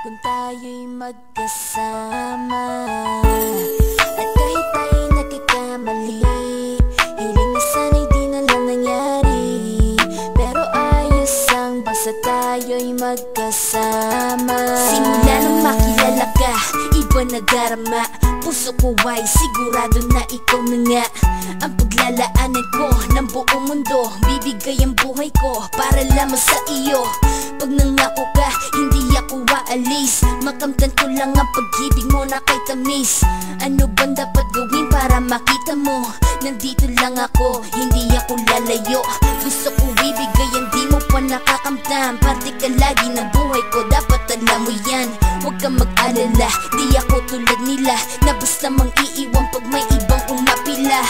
kung tayo'y magkasama. At kahit tayo'y nagkakamali, hiling na sana'y di na lang nangyari. Pero ayos ang basta tayo'y magkasama. Simula nang makilala ka, iba nadarama. Puso ko ay sigurado na ikaw na nga ang paglalaanan ko ng buong mundo. Bibigay ang buhay ko para lamang sa iyo. Pag nangako ka, hindi ako aalis. Makamtan ko lang ang pag-ibig mo na kay tamis. Ano bang dapat gawin para makita mo? Nandito lang ako, hindi ako lalayo. Gusto ko ibigay ang di mo pa nakakamtam. Parte ka lagi ng buhay ko, dapat alam mo yan. Huwag kang mag-alala, di ako tulad nila na basta mang iiwan pag may ibang umapila.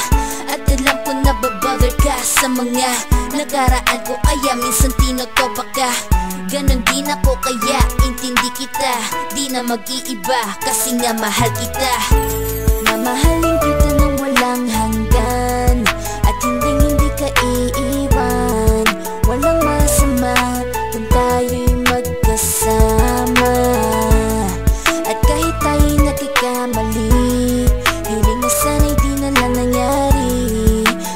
At alam ko na babother ka sa mga nakaraan ko, kaya minsan tinotopa ka. Ganon din ako kaya intindi kita. Di na mag-iiba kasi nga mahal kita. Mamahalin kita nang walang hanggan, at hindi ka iiwan. Walang masama kung tayo'y magkasama. At kahit tayo'y nagkakamali, hiling na sana'y di na lang nangyari.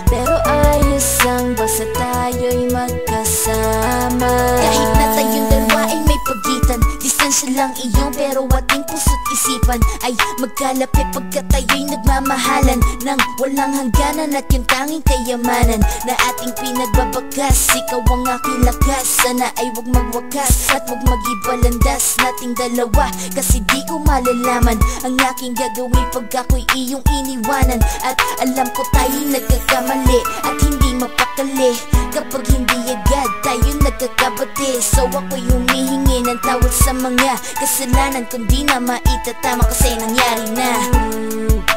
Pero ayos ang basta tayo'y magkasama. Kahit na tayong dalawa ay may pagitan, distansya lang iyon pero ating puso't isipan ay magkalapit pagkat tayo'y nagmamahalan ng walang hangganan. At yung tanging kayamanan na ating pinagbabakas, ikaw ang aking lakas. Sana ay wag magwakas at wag mag-ibalandas nating dalawa, kasi di ko malalaman ang aking gagawin pag ako'y iyong iniwanan. At alam ko tayo'y nagkakamali at hindi mapakali kapag hindi agad tayo nagkakabati. So ako'y humihingi ng tawad sa mga kasalanan kung di na maitatama kasi nangyari na.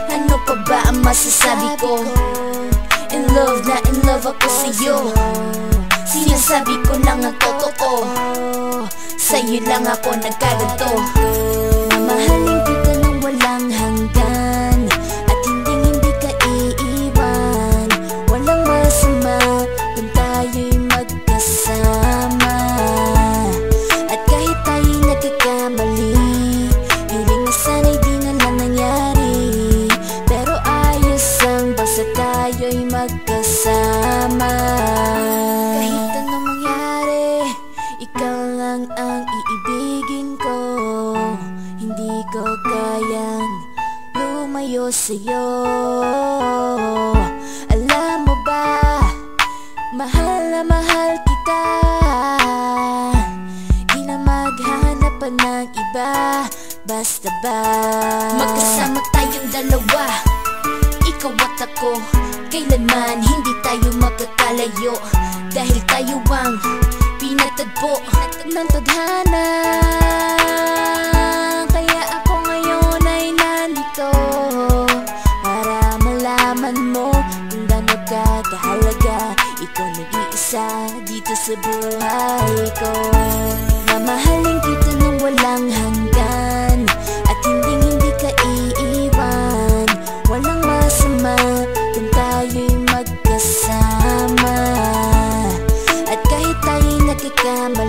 Ano pa ba ang masasabi ko? In love na in love ako sa'yo. Sinasabi ko lang ang totoo, sa'yo lang ako nagkaganto. Mamahalin kita nang walang hanggan, at hindi ka iiwan. Walang masama kung tayo'y magkasama. At kahit tayo'y nagkakamali, hiling na sana'y di na lang nangyari. Pero ayos ang basta tayo'y magkasama. Kahit anong mangyari, ikaw lang ang iibigin ko. Hindi ko kayang lumayo sa'yo. Alam mo ba, mahal na mahal kita. Di na maghahanap pa ng iba. Basta ba magkasama tayong dalawa, ikaw at ako, kailanman hindi tayo magkakalayo. Dahil tayo ang pinatagpo ng tadhana. Kaya ako ngayon ay nandito para malaman mo kung gaano ka kahalaga. Ikaw nag-iisa dito sa buhay ko. Mamahalin kita nang walang hanggan, at hindi ka iiwan. Walang masama kung tayo'y magkasama. At kahit tayo'y nagkakamali,